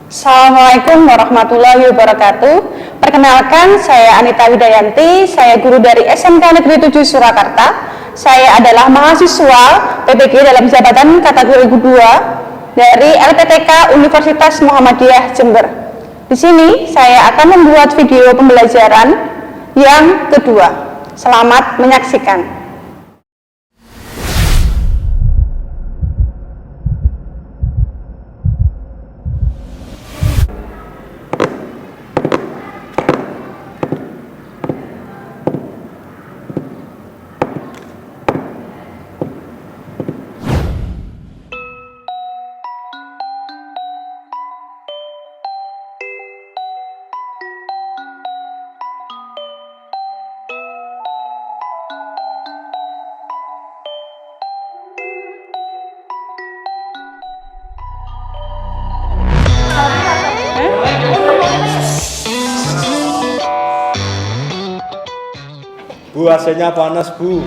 Assalamualaikum warahmatullahi wabarakatuh. Perkenalkan, saya Anita Widayanti, saya guru dari SMK Negeri 7 Surakarta. Saya adalah mahasiswa PPG dalam jabatan kategori 2 dari LPTK Universitas Muhammadiyah Jember. Di sini saya akan membuat video pembelajaran yang kedua. Selamat menyaksikan. Bu, AC-nya panas, Bu.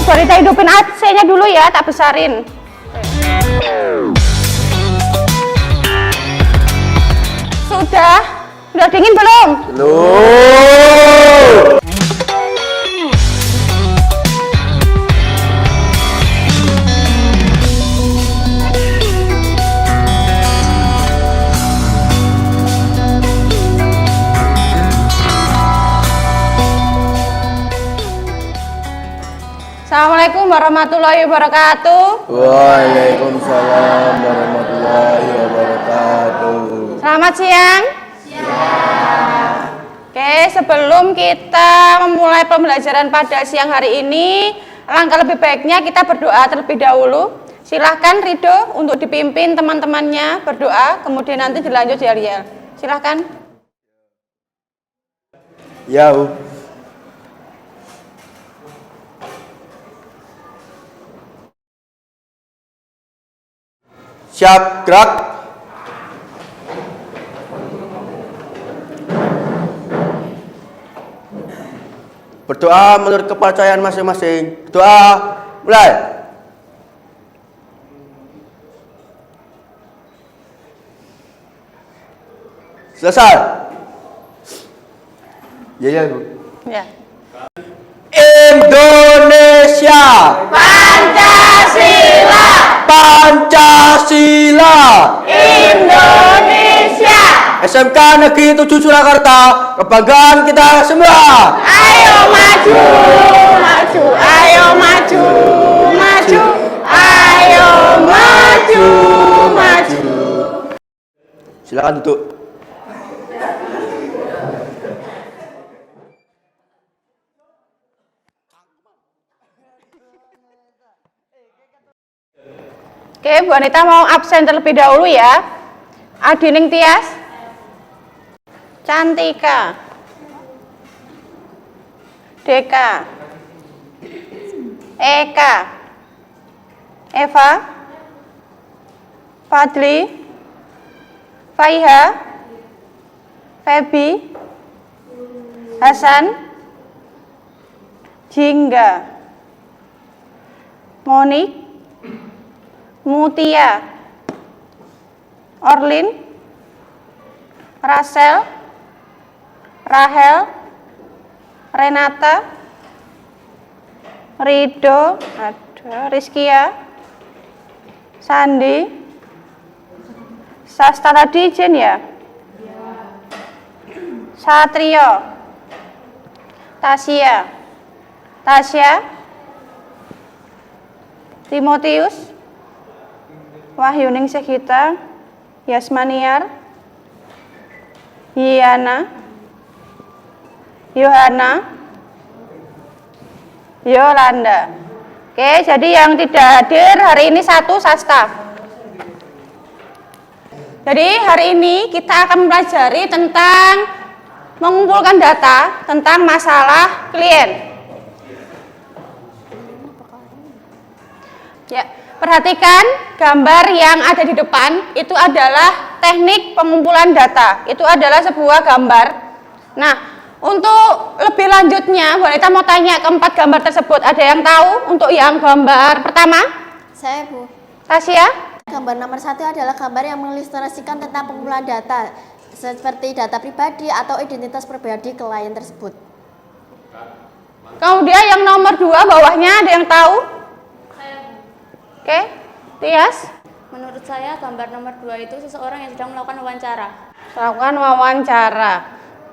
Bonita hidupin AC-nya dulu ya, tak besarin. Sudah dingin belum? Belum. Assalamualaikum warahmatullahi wabarakatuh. Waalaikumsalam warahmatullahi wabarakatuh. Selamat siang. Oke, sebelum kita memulai pembelajaran pada siang hari ini, alangkah lebih baiknya kita berdoa terlebih dahulu. Silahkan Rido untuk dipimpin teman-temannya berdoa, kemudian nanti dilanjut Yariel. Silahkan. Ya, Bu. Siap, gerak. Berdoa menurut kepercayaan masing-masing. Berdoa, mulai. Selesai. Ya, Bu. Ya. Indonesia Pancasila. Pancasila. Indonesia. SMK Negeri 7 Surakarta, kebanggaan kita semua. Ayo maju, maju, ayo maju, maju, ayo maju, maju. Silakan duduk. Oke, Bu Anita mau absen terlebih dahulu ya. Adining Tias, Cantika, Deka, Eka, Eva, Fadli, Faiha, Febi, Hasan, Jingga, Monik, Mutia, Orlin, Rasel, Rahel, Renata, Rido, Rizkia, Sandi, Sasta tadi izin ya? Satrio, Tasya, Timotius, Wahyuning Sekita, Yasmaniar, Yana, Yohana, Yolanda. Oke, jadi yang tidak hadir hari ini satu Sasta. Jadi hari ini kita akan mempelajari tentang mengumpulkan data tentang masalah klien. Ya, perhatikan gambar yang ada di depan itu adalah teknik pengumpulan data. Itu adalah sebuah gambar. Nah, Untuk lebih lanjutnya, Bu Anita mau tanya keempat gambar tersebut. Ada yang tahu untuk yang gambar pertama? Saya, Bu. Tasya? Gambar nomor 1 adalah gambar yang mengilustrasikan tentang pengumpulan data, seperti data pribadi atau identitas pribadi klien tersebut. Kemudian yang nomor 2 bawahnya ada yang tahu? Saya, Bu. Oke, Tias? Menurut saya gambar nomor 2 itu seseorang yang sedang melakukan wawancara. Melakukan wawancara.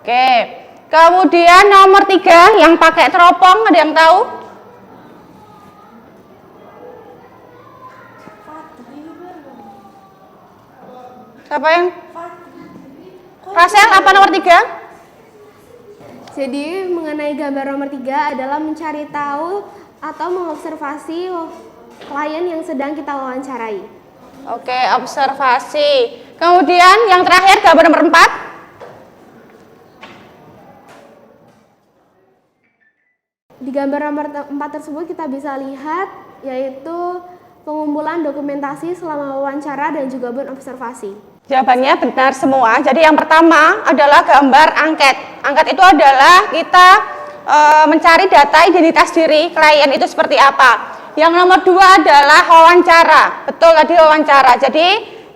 Oke. Kemudian nomor 3 yang pakai teropong, ada yang tahu? Siapa yang? Rasel, apa nomor 3? Jadi mengenai gambar nomor 3 adalah mencari tahu atau mengobservasi klien yang sedang kita wawancarai. Oke, observasi. Kemudian yang terakhir gambar nomor 4. Di gambar nomor 4 tersebut kita bisa lihat yaitu pengumpulan dokumentasi selama wawancara dan juga observasi. Jawabannya benar semua. Jadi yang pertama adalah gambar angket. Angket itu adalah kita mencari data identitas diri klien itu seperti apa. Yang nomor 2 adalah wawancara. Betul tadi wawancara. Jadi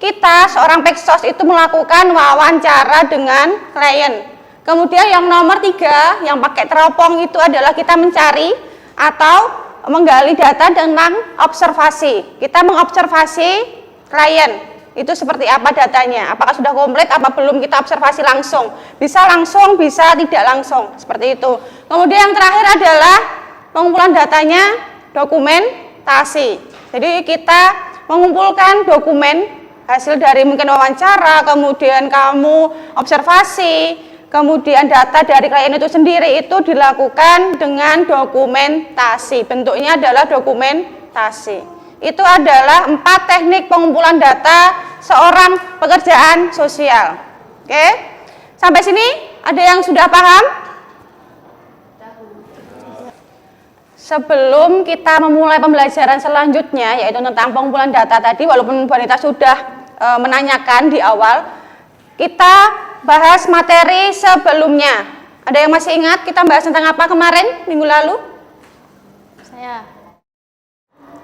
kita seorang peksos itu melakukan wawancara dengan klien. Kemudian yang nomor 3 yang pakai teropong itu adalah kita mencari atau menggali data tentang observasi. Kita mengobservasi klien. Itu seperti apa datanya? Apakah sudah komplit apa belum, kita observasi langsung. Bisa langsung, bisa tidak langsung. Seperti itu. Kemudian yang terakhir adalah pengumpulan datanya dokumentasi. Jadi kita mengumpulkan dokumen hasil dari mungkin wawancara, kemudian kamu observasi, kemudian data dari klien itu sendiri itu dilakukan dengan dokumentasi. Bentuknya adalah dokumentasi. Itu adalah 4 teknik pengumpulan data seorang pekerjaan sosial. Oke? Sampai sini ada yang sudah paham? Sebelum kita memulai pembelajaran selanjutnya yaitu tentang pengumpulan data tadi, walaupun Bu Anita sudah menanyakan di awal, kita bahas materi sebelumnya. Ada yang masih ingat kita bahas tentang apa kemarin minggu lalu? Saya.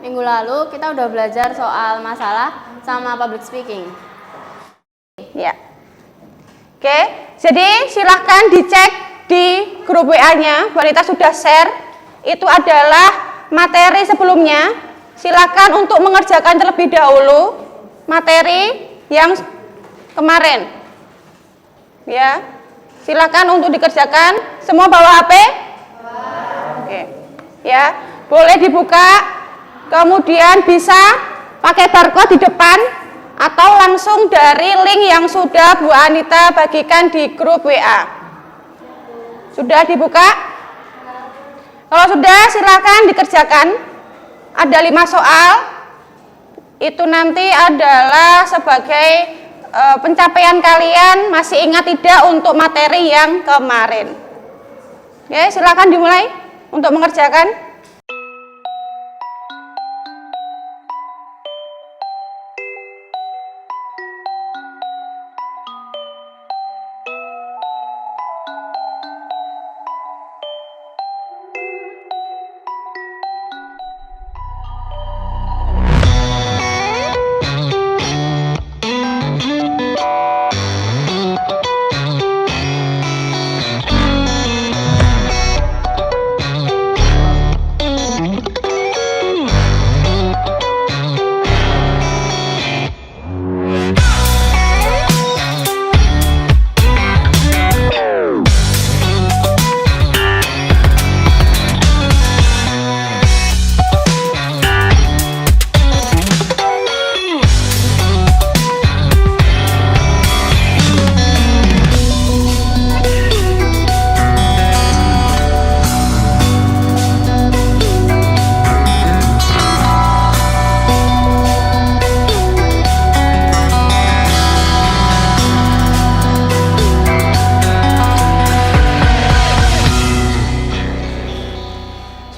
Minggu lalu kita udah belajar soal masalah sama public speaking. Ya. Oke, jadi silahkan dicek di grup WA-nya. Bu Anita sudah share. Itu adalah materi sebelumnya. Silakan untuk mengerjakan terlebih dahulu materi yang kemarin. Ya. Silakan untuk dikerjakan. Semua bawa HP? Oke. Ya, boleh dibuka. Kemudian bisa pakai barcode di depan atau langsung dari link yang sudah Bu Anita bagikan di grup WA. Sudah dibuka? Kalau sudah, silakan dikerjakan. Ada 5 soal. Itu nanti adalah sebagai pencapaian kalian masih ingat tidak untuk materi yang kemarin. Oke, silakan dimulai untuk mengerjakan.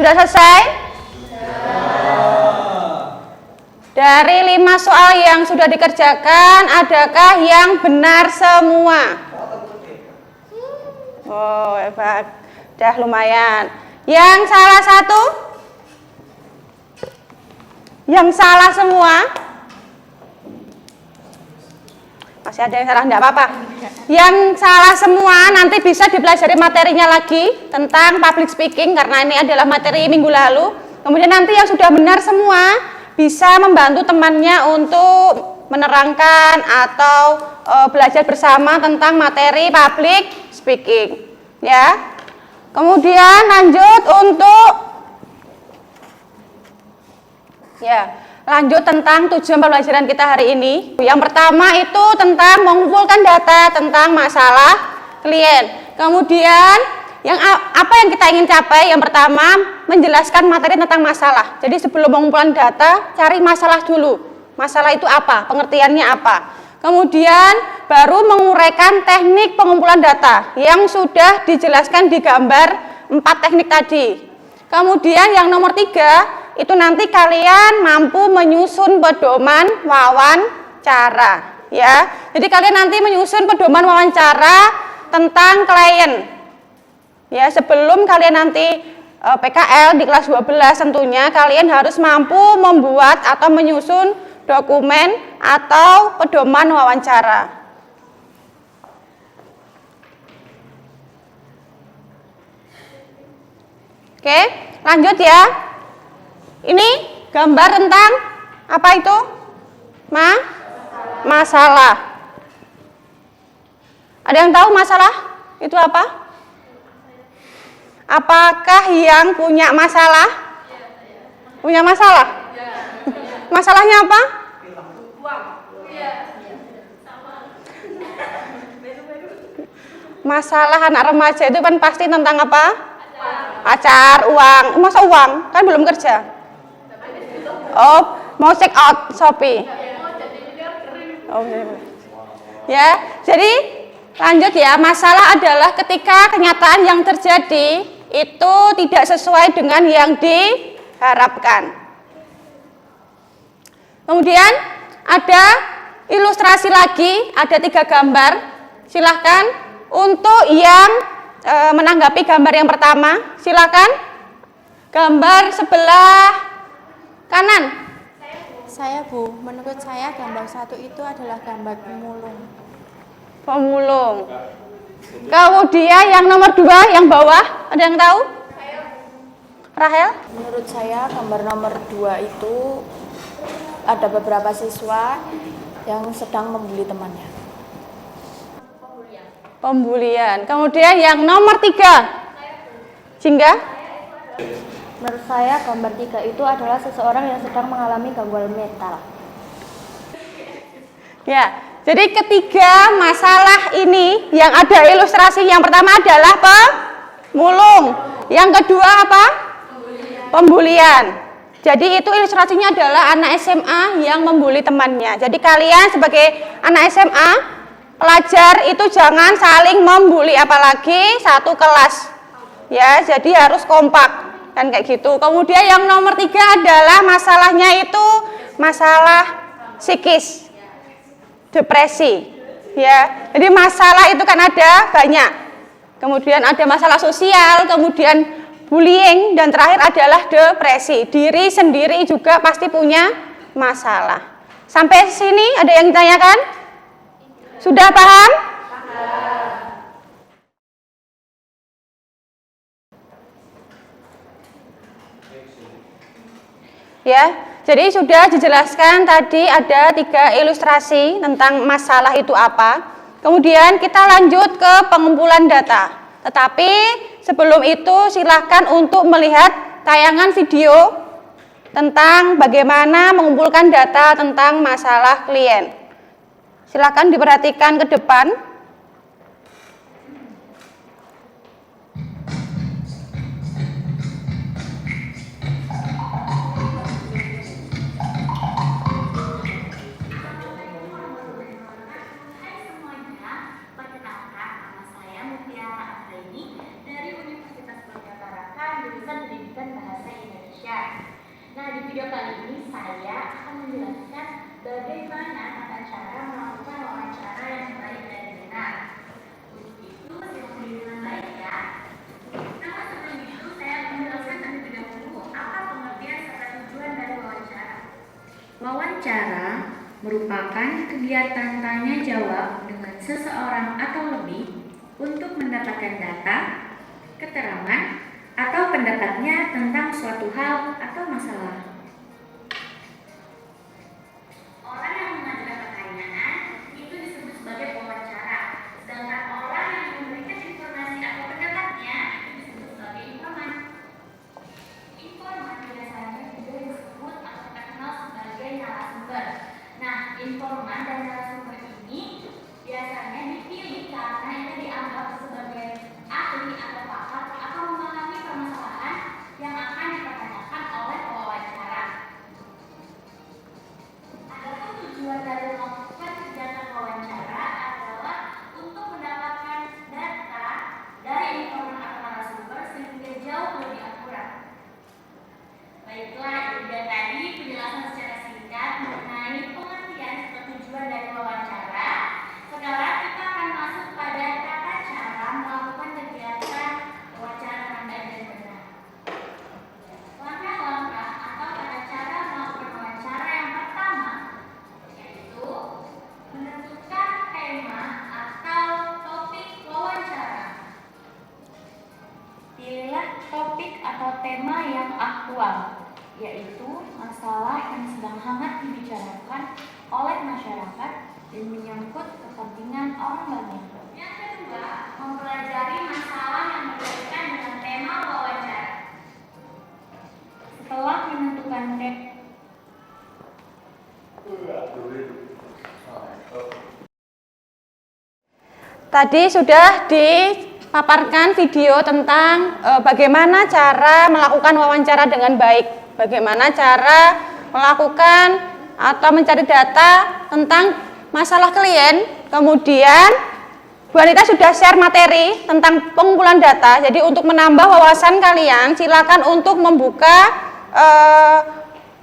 Sudah selesai? Dari 5 soal yang sudah dikerjakan, adakah yang benar semua? Oh, hebat. Udah lumayan. Yang salah satu? Yang salah semua? Masih ada yang salah, enggak apa-apa. Yang salah semua nanti bisa dipelajari materinya lagi tentang public speaking karena ini adalah materi minggu lalu. Kemudian nanti yang sudah benar semua bisa membantu temannya untuk menerangkan atau belajar bersama tentang materi public speaking. Ya. Kemudian lanjut untuk lanjut tentang tujuan pembelajaran kita hari ini. Yang pertama itu tentang mengumpulkan data tentang masalah klien. Kemudian apa yang kita ingin capai? Yang pertama, menjelaskan materi tentang masalah. Jadi sebelum mengumpulkan data, cari masalah dulu. Masalah itu apa? Pengertiannya apa? Kemudian baru menguraikan teknik pengumpulan data yang sudah dijelaskan di gambar 4 teknik tadi. Kemudian yang nomor 3, itu nanti kalian mampu menyusun pedoman wawancara, ya. Jadi kalian nanti menyusun pedoman wawancara tentang klien, ya. Sebelum kalian nanti PKL di kelas 12 tentunya kalian harus mampu membuat atau menyusun dokumen atau pedoman wawancara. Oke, lanjut ya. Ini gambar tentang apa itu? Masalah. Ada yang tahu masalah itu apa? Apakah yang punya masalah? Punya masalah? Masalahnya apa? Masalah anak remaja itu kan pasti tentang apa? Pacar, uang. Masa uang? Kan belum kerja. Oh, mau check out Shopee. Oh, ya. Jadi lanjut ya. Masalah adalah ketika kenyataan yang terjadi itu tidak sesuai dengan yang diharapkan. Kemudian ada ilustrasi lagi, ada 3 gambar. Silahkan untuk yang menanggapi gambar yang pertama, silahkan. Gambar sebelah kanan. Saya Bu, menurut saya gambar 1 itu adalah gambar pemulung. Pemulung. Kemudian yang nomor 2 yang bawah, ada yang tahu? Rahel? Menurut saya gambar nomor 2 itu ada beberapa siswa yang sedang membuli temannya. Pembulian. Kemudian yang nomor 3. Jingga? Menurut saya gambar 3 itu adalah seseorang yang sedang mengalami gangguan mental. Ya, jadi ketiga masalah ini yang ada ilustrasi yang pertama adalah pemulung. Yang kedua apa? Pembulian. Jadi itu ilustrasinya adalah anak SMA yang membuli temannya. Jadi kalian sebagai anak SMA, pelajar itu jangan saling membuli apalagi satu kelas. Ya, jadi harus kompak. Kan kayak gitu. Kemudian yang nomor 3 adalah masalahnya itu masalah psikis, depresi, ya. Jadi masalah itu kan ada banyak. Kemudian ada masalah sosial, kemudian bullying, dan terakhir adalah depresi. Diri sendiri juga pasti punya masalah. Sampai sini ada yang ditanyakan? Sudah paham? Ya, jadi sudah dijelaskan tadi ada 3 ilustrasi tentang masalah itu apa. Kemudian kita lanjut ke pengumpulan data. Tetapi sebelum itu silahkan untuk melihat tayangan video tentang bagaimana mengumpulkan data tentang masalah klien. Silahkan diperhatikan ke depan. Nah, di video kali ini saya akan menjelaskan bagaimana tata cara melakukan wawancara yang baik dan benar. Untuk itu, silakan dengan baik wawancara merupakan kegiatan tanya jawab dengan seseorang atau lebih untuk mendapatkan data, keterangan, atau pendapatnya tentang suatu hal atau masalah. Orang yang mengajukan pertanyaan itu disebut sebagai pewawancara, sedangkan orang yang memberikan informasi atau pendapatnya itu disebut sebagai informan. Informan biasanya juga disebut atau terkenal sebagai narasumber. Nah, informan dan narasumber ini biasanya dipilih karena itu dianggap sebagai ahli atau pakar atau memahami permasalahan yang akan dipertanyakan oleh pewawancara. Adapun tujuan dari melakukan kegiatan wawancara adalah untuk mendapatkan data dari informan atau narasumber sehingga jauh lebih akurat. Baiklah, itu dia tadi penjelasan secara singkat mengenai pengertian serta tujuan dari wawancara. Sekarang kita akan masuk pada tata cara melakukan kegiatan wawancara dengan baik dan benar. Langkah-langkah atau tata cara melakukan wawancara yang pertama yaitu menentukan tema atau topik wawancara. Pilihlah topik atau tema yang aktual, yaitu masalah yang sedang hangat dibicarakan oleh masyarakat dan menyangkut kepentingan orang banyak. Yang kedua, mempelajari masalah yang berkaitan dengan tema wawancara. Setelah menentukan Tadi sudah dipaparkan video tentang bagaimana cara melakukan wawancara dengan baik, bagaimana cara melakukan atau mencari data tentang masalah klien. Kemudian Bu Anita sudah share materi tentang pengumpulan data. Jadi untuk menambah wawasan kalian, silakan untuk membuka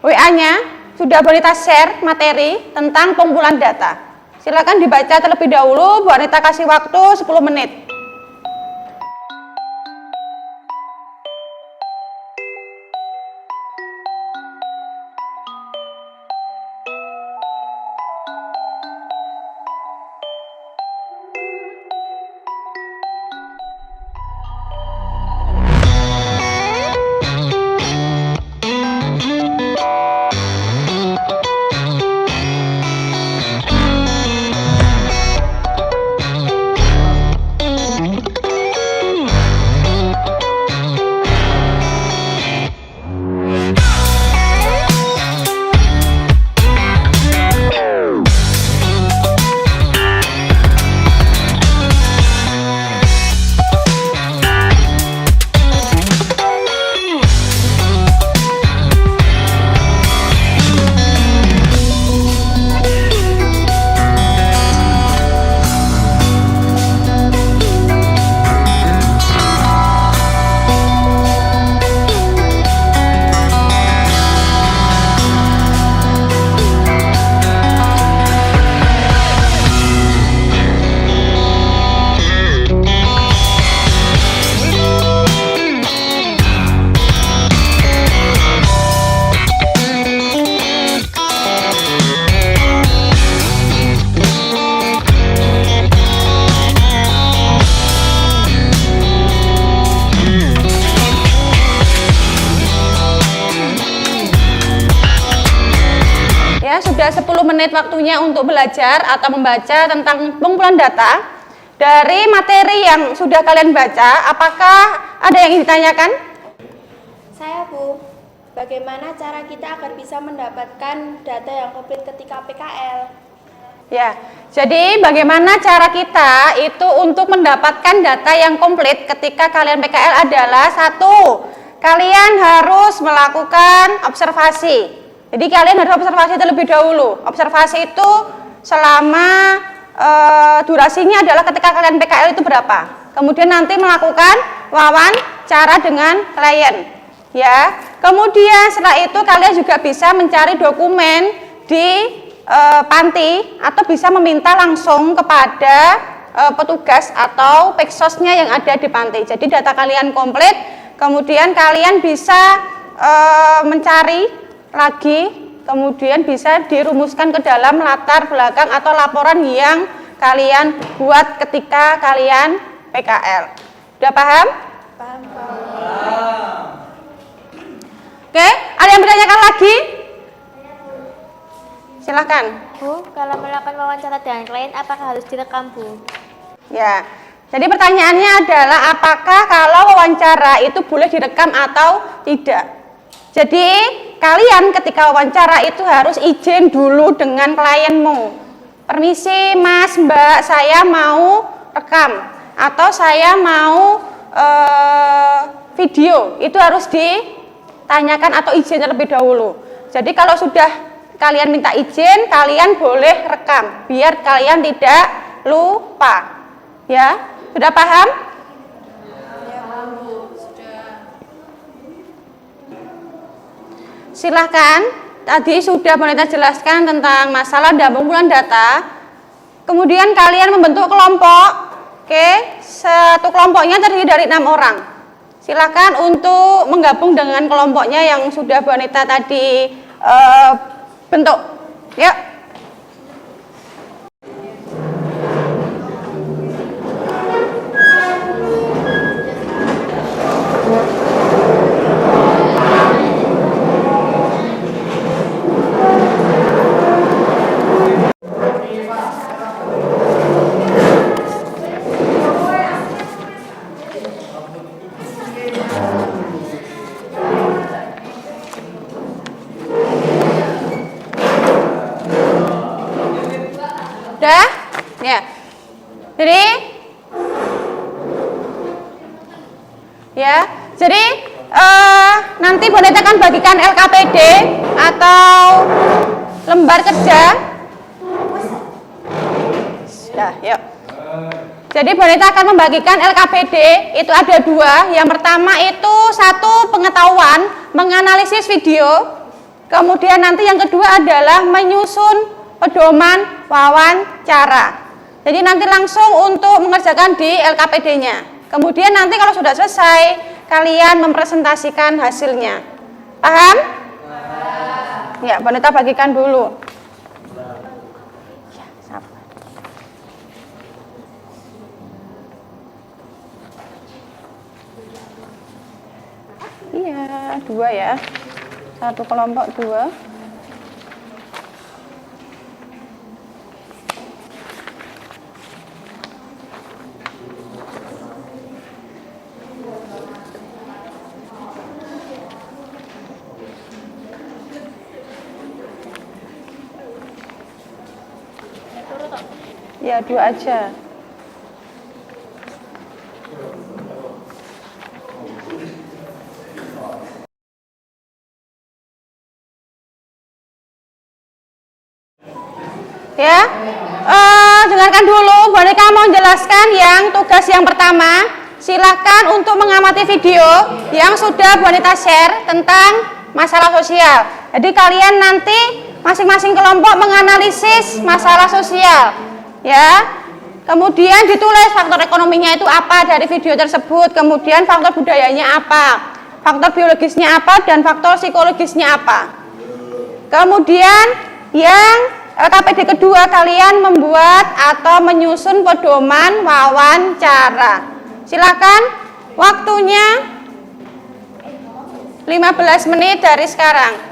WA-nya. Sudah Bu Anita share materi tentang pengumpulan data. Silakan dibaca terlebih dahulu. Bu Anita kasih waktu 10 menit. Sudah 10 menit waktunya untuk belajar atau membaca tentang pengumpulan data. Dari materi yang sudah kalian baca, apakah ada yang ingin ditanyakan? Saya Bu, bagaimana cara kita agar bisa mendapatkan data yang komplit ketika PKL? Ya, jadi bagaimana cara kita itu untuk mendapatkan data yang komplit ketika kalian PKL adalah satu, kalian harus melakukan observasi. Jadi kalian harus observasi terlebih dahulu. Observasi itu selama durasinya adalah ketika kalian PKL itu berapa. Kemudian nanti melakukan wawancara dengan klien. Ya. Kemudian setelah itu kalian juga bisa mencari dokumen di panti atau bisa meminta langsung kepada petugas atau peksosnya yang ada di panti. Jadi data kalian komplit. Kemudian kalian bisa mencari lagi kemudian bisa dirumuskan ke dalam latar belakang atau laporan yang kalian buat ketika kalian PKL. Udah paham? Paham. Oke, ada yang bertanyakan lagi? Silahkan. Bu, kalau melakukan wawancara dengan klien, apakah harus direkam, Bu? Ya, jadi pertanyaannya adalah apakah kalau wawancara itu boleh direkam atau tidak? Jadi kalian ketika wawancara itu harus izin dulu dengan klienmu. Permisi Mas, Mbak, saya mau rekam atau saya mau video. Itu harus ditanyakan atau izin terlebih dahulu. Jadi kalau sudah kalian minta izin, kalian boleh rekam biar kalian tidak lupa. Ya, sudah paham? Silahkan. Tadi sudah Bonita jelaskan tentang masalah dan pengumpulan data. Kemudian kalian membentuk kelompok. Oke, satu kelompoknya terdiri dari 6 orang. Silahkan untuk menggabung dengan kelompoknya yang sudah Bonita tadi bentuk. Yuk. Udah? Ya. Jadi nanti Bonita akan bagikan LKPD atau lembar kerja. Sudah, yuk. Jadi Bonita akan membagikan LKPD, itu ada 2. Yang pertama itu 1 pengetahuan, menganalisis video. Kemudian nanti yang kedua adalah menyusun pedoman wawancara. Jadi nanti langsung untuk mengerjakan di LKPD-nya. Kemudian nanti kalau sudah selesai, kalian mempresentasikan hasilnya. Paham? Ya, Bonita bagikan dulu. Ya, sabar. Iya, 2 ya. 1 kelompok 2. Ya, 2 aja. Ya, dengarkan dulu. Bonita mau menjelaskan yang tugas yang pertama. Silahkan untuk mengamati video yang sudah Bonita share tentang masalah sosial. Jadi kalian nanti masing-masing kelompok menganalisis masalah sosial. Ya, kemudian ditulis faktor ekonominya itu apa dari video tersebut, kemudian faktor budayanya apa, faktor biologisnya apa, dan faktor psikologisnya apa. Kemudian yang LKPD kedua, kalian membuat atau menyusun pedoman wawancara. Silakan, waktunya 15 menit dari sekarang.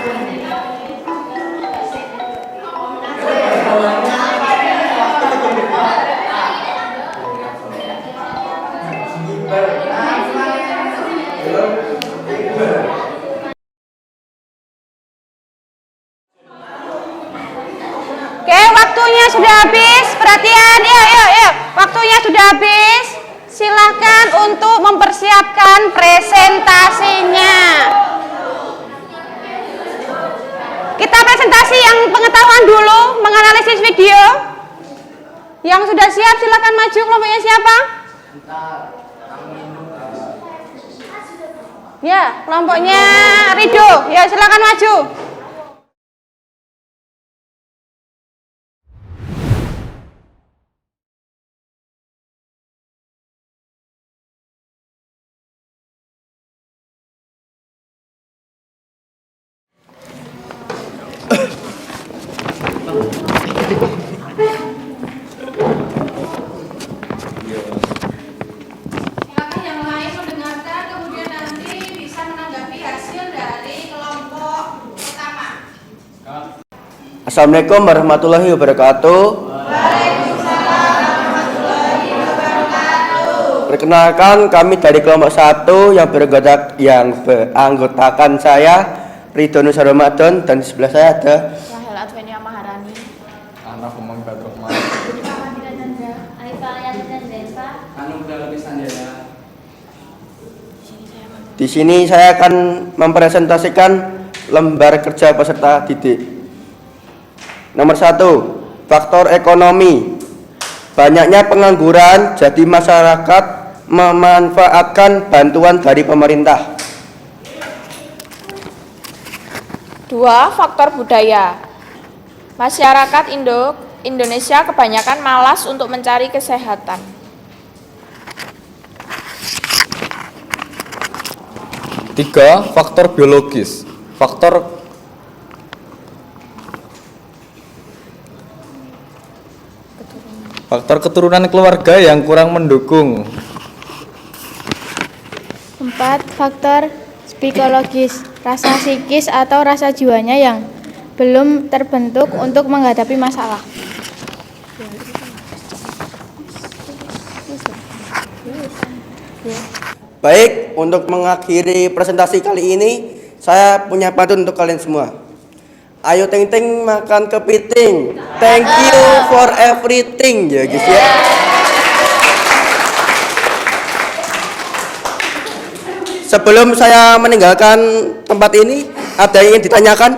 Oke, waktunya sudah habis. Perhatian, yuk. Waktunya sudah habis. Silakan untuk mempersiapkan presentasinya. Kita presentasi yang pengetahuan dulu, menganalisis video. Yang sudah siap silakan maju. Kelompoknya siapa? Ya, kelompoknya Rido. Ya, silakan maju. Silakan yang lain mendengarkan, kemudian nanti bisa menanggapi hasil dari kelompok pertama. Assalamualaikum warahmatullahi wabarakatuh. Perkenalkan, kami dari kelompok 1 yang beranggotakan saya Ridho Nusa Ramadan, dan di sebelah saya ada Rahel Advenia Maharani. Anak Umang Badrohman. Di sini saya akan mempresentasikan lembar kerja peserta didik. Nomor 1, faktor ekonomi. Banyaknya pengangguran, jadi masyarakat memanfaatkan bantuan dari pemerintah. 2, faktor budaya. Masyarakat Indonesia kebanyakan malas untuk mencari kesehatan. 3, faktor biologis. Faktor keturunan keluarga yang kurang mendukung. 4, faktor psikologis. Rasa psikis atau rasa jiwanya yang belum terbentuk untuk menghadapi masalah. Baik, untuk mengakhiri presentasi kali ini, saya punya pantun untuk kalian semua. Ayo ting ting makan kepiting. Thank you for everything, ya guys ya. Sebelum saya meninggalkan tempat ini, ada yang ingin ditanyakan?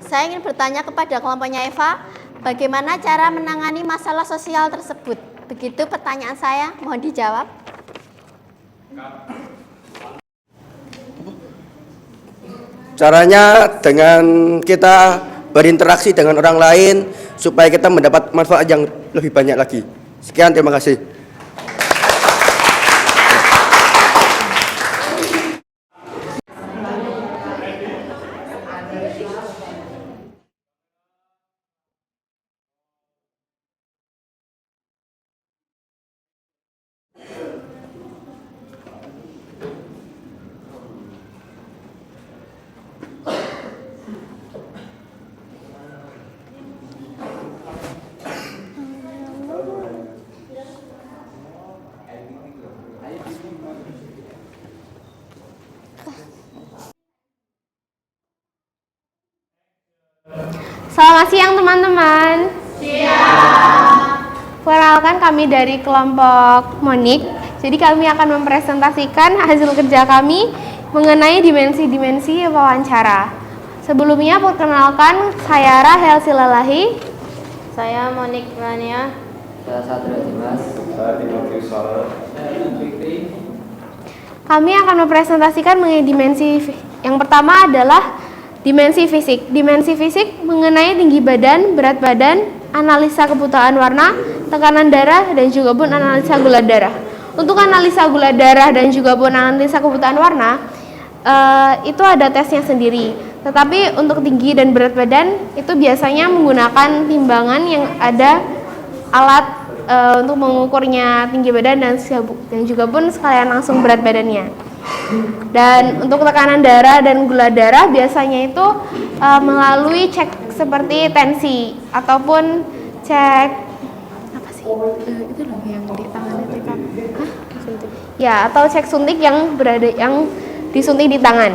Saya ingin bertanya kepada kelompoknya Eva, bagaimana cara menangani masalah sosial tersebut? Begitu pertanyaan saya, mohon dijawab. Caranya dengan kita berinteraksi dengan orang lain supaya kita mendapat manfaat yang lebih banyak lagi. Sekian, terima kasih. Selamat siang teman-teman. Perkenalkan, kami dari kelompok Monik. Jadi kami akan mempresentasikan hasil kerja kami mengenai dimensi-dimensi wawancara. Sebelumnya perkenalkan, saya Rahel Silalahi. Saya Monik Mania. Kami akan mempresentasikan mengenai dimensi. Yang pertama adalah dimensi fisik. Dimensi fisik mengenai tinggi badan, berat badan, analisa kebutuhan warna, tekanan darah, dan juga pun analisa gula darah. Untuk analisa gula darah dan juga pun analisa kebutuhan warna, itu ada tesnya sendiri. Tetapi untuk tinggi dan berat badan itu biasanya menggunakan timbangan yang ada alat untuk mengukurnya tinggi badan dan juga pun sekalian langsung berat badannya. Dan untuk tekanan darah dan gula darah biasanya itu melalui cek seperti tensi ataupun cek apa sih? Itu loh yang di tangannya cek. Ya, atau cek suntik yang disuntik di tangan.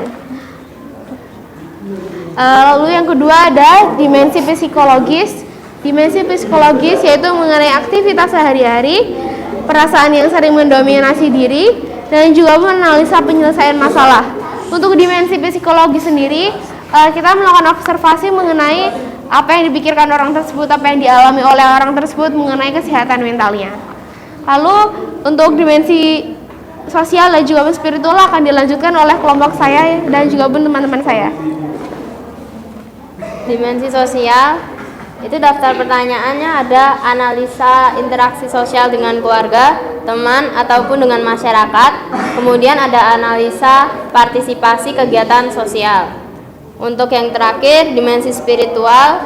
Lalu yang kedua ada dimensi psikologis. Dimensi psikologis yaitu mengenai aktivitas sehari-hari, perasaan yang sering mendominasi diri, dan juga menganalisa penyelesaian masalah. Untuk dimensi psikologi sendiri, kita melakukan observasi mengenai apa yang dipikirkan orang tersebut, apa yang dialami oleh orang tersebut mengenai kesehatan mentalnya. Lalu untuk dimensi sosial dan juga spiritual akan dilanjutkan oleh kelompok saya dan juga teman-teman saya. Dimensi sosial itu daftar pertanyaannya ada analisa interaksi sosial dengan keluarga, teman, ataupun dengan masyarakat. Kemudian ada analisa partisipasi kegiatan sosial. Untuk yang terakhir, dimensi spiritual,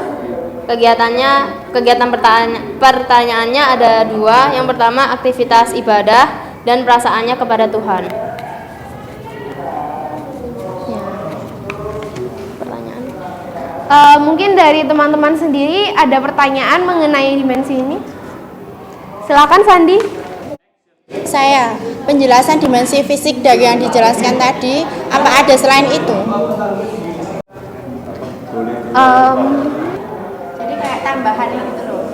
kegiatan pertanyaannya ada 2. Yang pertama aktivitas ibadah dan perasaannya kepada Tuhan. Mungkin dari teman-teman sendiri ada pertanyaan mengenai dimensi ini? Silakan Sandi. Saya, penjelasan dimensi fisik dari yang dijelaskan tadi, apa ada selain itu? Jadi kayak tambahan gitu loh.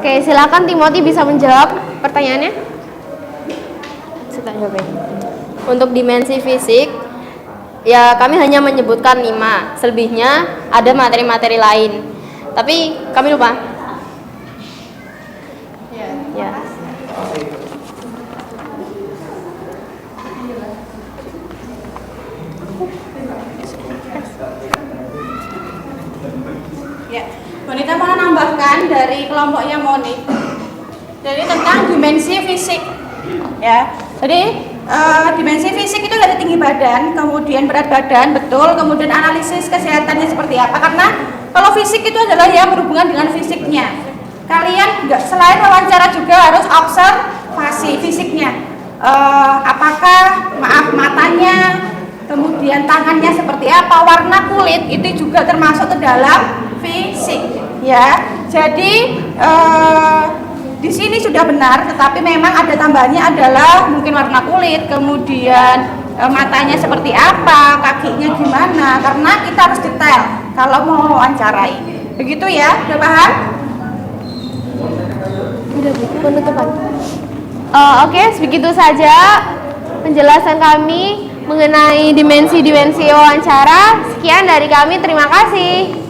Oke, silakan Timothy bisa menjawab pertanyaannya. Untuk dimensi fisik, ya kami hanya menyebutkan 5, selebihnya ada materi-materi lain. Tapi kami lupa. Ya. Ya, Bonita mau menambahkan dari kelompoknya Moni. Jadi tentang dimensi fisik. Ya. Jadi dimensi fisik itu dari tinggi badan, kemudian berat badan, betul, kemudian analisis kesehatannya seperti apa. Karena kalau fisik itu adalah yang berhubungan dengan fisiknya. Kalian selain wawancara juga harus observasi fisiknya. Apakah matanya, kemudian tangannya seperti apa, warna kulit itu juga termasuk ke dalam fisik. Ya, jadi di sini sudah benar, tetapi memang ada tambahannya adalah mungkin warna kulit, kemudian matanya seperti apa, kakinya gimana, karena kita harus detail kalau mau wawancarai. Begitu ya, udah paham? Udah penutupan. Oke, begitu saja penjelasan kami mengenai dimensi-dimensi wawancara. Sekian dari kami, terima kasih.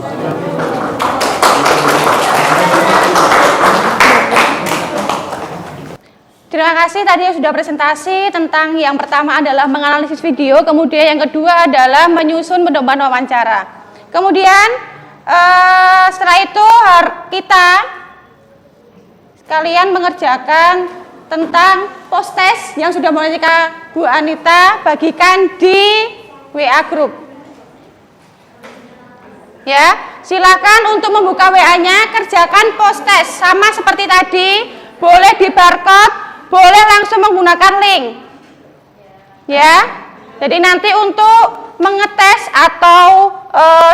Terima kasih tadi sudah presentasi tentang yang pertama adalah menganalisis video, kemudian yang kedua adalah menyusun pedoman wawancara. Kemudian setelah itu kita sekalian mengerjakan tentang post test yang sudah Monica Bu Anita bagikan di WA group. Ya, silakan untuk membuka WA-nya, kerjakan post test sama seperti tadi, boleh di barcode, boleh langsung menggunakan link. Ya. Jadi nanti untuk mengetes atau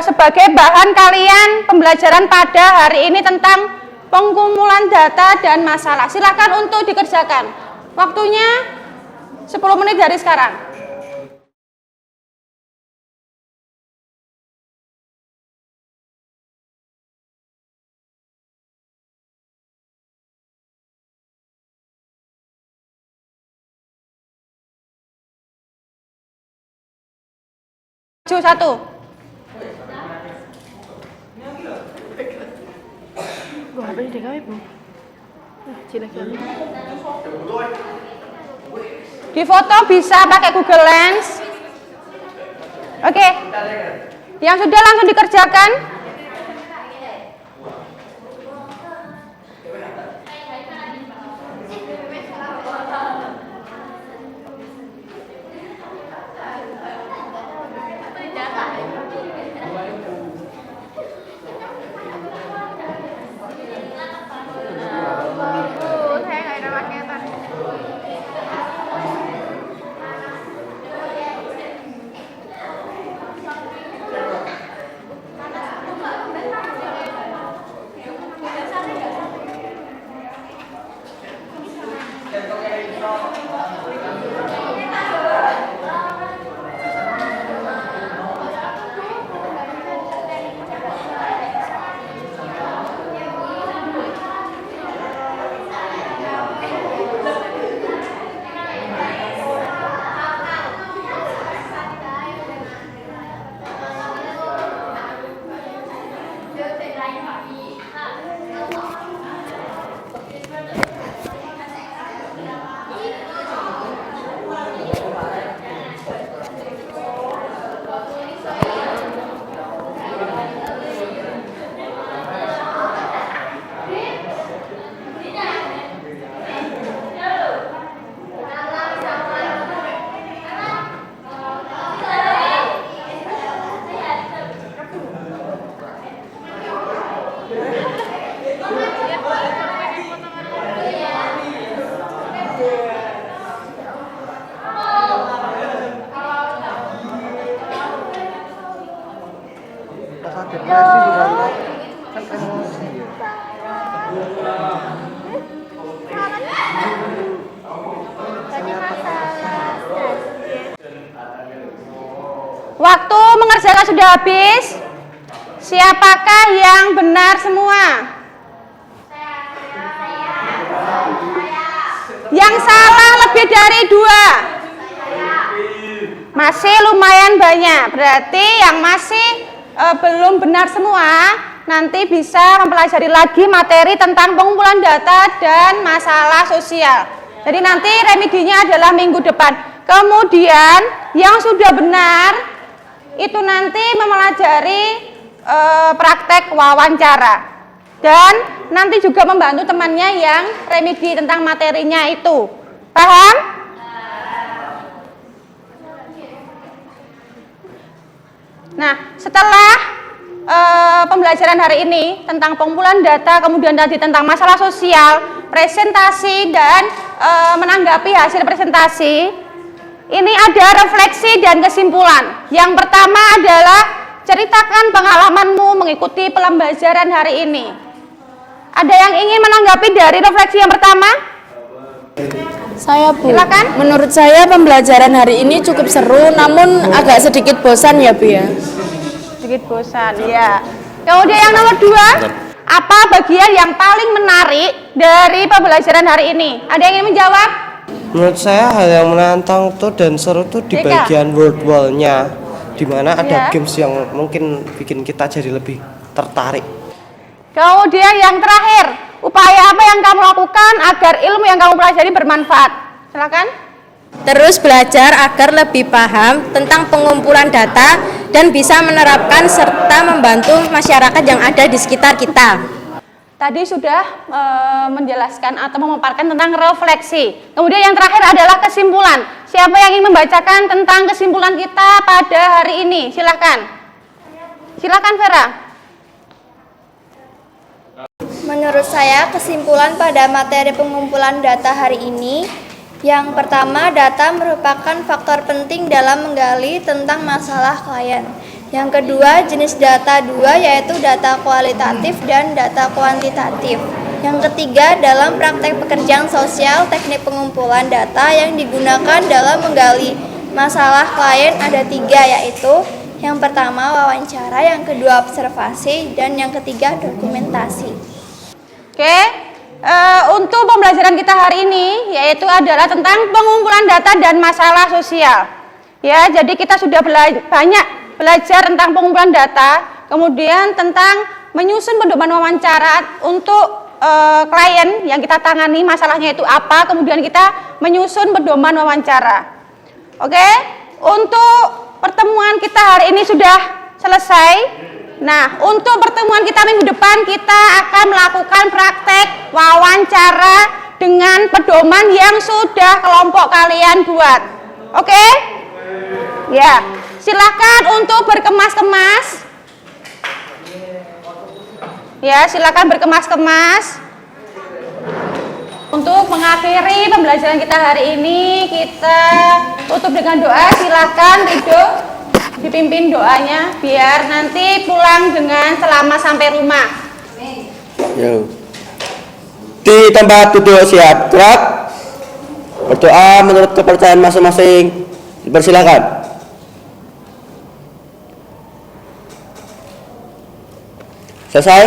sebagai bahan kalian pembelajaran pada hari ini tentang pengumpulan data dan masalah. Silakan untuk dikerjakan. Waktunya 10 menit dari sekarang. Satu. Di foto bisa pakai Google Lens. Oke. Yang sudah langsung dikerjakan. Waktu mengerjakan sudah habis. Siapakah yang benar semua? Yang salah lebih dari 2. Masih lumayan banyak. Berarti yang masih belum benar semua nanti bisa mempelajari lagi materi tentang pengumpulan data dan masalah sosial. Jadi nanti remedinya adalah minggu depan. Kemudian yang sudah benar itu nanti mempelajari praktek wawancara dan nanti juga membantu temannya yang remedi tentang materinya itu. Paham? Nah, setelah pembelajaran hari ini tentang pengumpulan data, kemudian tadi tentang masalah sosial, presentasi dan menanggapi hasil presentasi, ini ada refleksi dan kesimpulan. Yang pertama adalah ceritakan pengalamanmu mengikuti pembelajaran hari ini. Ada yang ingin menanggapi dari refleksi yang pertama? Saya, Bu. Silakan. Menurut saya pembelajaran hari ini cukup seru, namun agak sedikit bosan ya, Bu ya. Sedikit bosan, ya. Kemudian yang nomor 2, apa bagian yang paling menarik dari pembelajaran hari ini? Ada yang ingin menjawab? Menurut saya hal yang menantang tuh dan seru tuh di bagian world wall-nya, di mana ada games yang mungkin bikin kita jadi lebih tertarik. Kemudian yang terakhir, upaya apa yang kamu lakukan agar ilmu yang kamu pelajari bermanfaat? Silakan. Terus belajar agar lebih paham tentang pengumpulan data dan bisa menerapkan serta membantu masyarakat yang ada di sekitar kita. Tadi sudah menjelaskan atau memaparkan tentang refleksi. Kemudian yang terakhir adalah kesimpulan. Siapa yang ingin membacakan tentang kesimpulan kita pada hari ini? Silahkan. Silahkan Vera. Menurut saya kesimpulan pada materi pengumpulan data hari ini, yang pertama, data merupakan faktor penting dalam menggali tentang masalah klien. Yang kedua, jenis data 2 yaitu data kualitatif dan data kuantitatif. Yang ketiga, dalam praktek pekerjaan sosial, teknik pengumpulan data yang digunakan dalam menggali masalah klien ada 3, yaitu yang pertama wawancara, yang kedua observasi, dan yang ketiga dokumentasi. Oke, untuk pembelajaran kita hari ini yaitu adalah tentang pengumpulan data dan masalah sosial. Ya, jadi kita sudah banyak belajar tentang pengumpulan data, kemudian tentang menyusun pedoman wawancara untuk klien yang kita tangani masalahnya itu apa, kemudian kita menyusun pedoman wawancara. Oke, untuk pertemuan kita hari ini sudah selesai. Nah, untuk pertemuan kita minggu depan kita akan melakukan praktek wawancara dengan pedoman yang sudah kelompok kalian buat. Oke? Ya. Silakan untuk berkemas-kemas. Ya, silakan berkemas-kemas. Untuk mengakhiri pembelajaran kita hari ini, kita tutup dengan doa. Silakan Ridho dipimpin doanya biar nanti pulang dengan selamat sampai rumah. Yo. Di tempat duduk siap gerak. Berdoa menurut kepercayaan masing-masing. Dipersilakan. Selesai?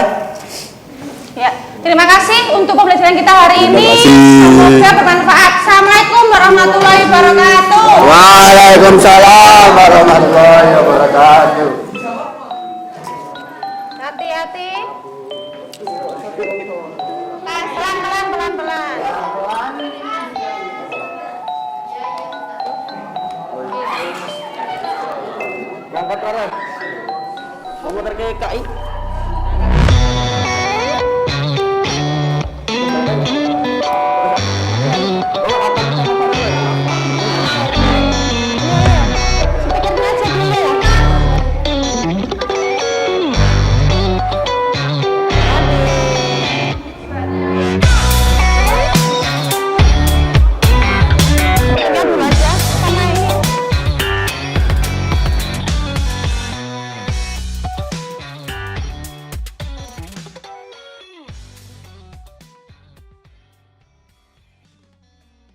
Ya, terima kasih untuk pembelajaran kita hari ini. Semoga bermanfaat. Assalamualaikum warahmatullahi wabarakatuh. Waalaikumsalam warahmatullahi wabarakatuh. Hati-hati. Pelan-pelan. Berangkat terus. Mau ke KI.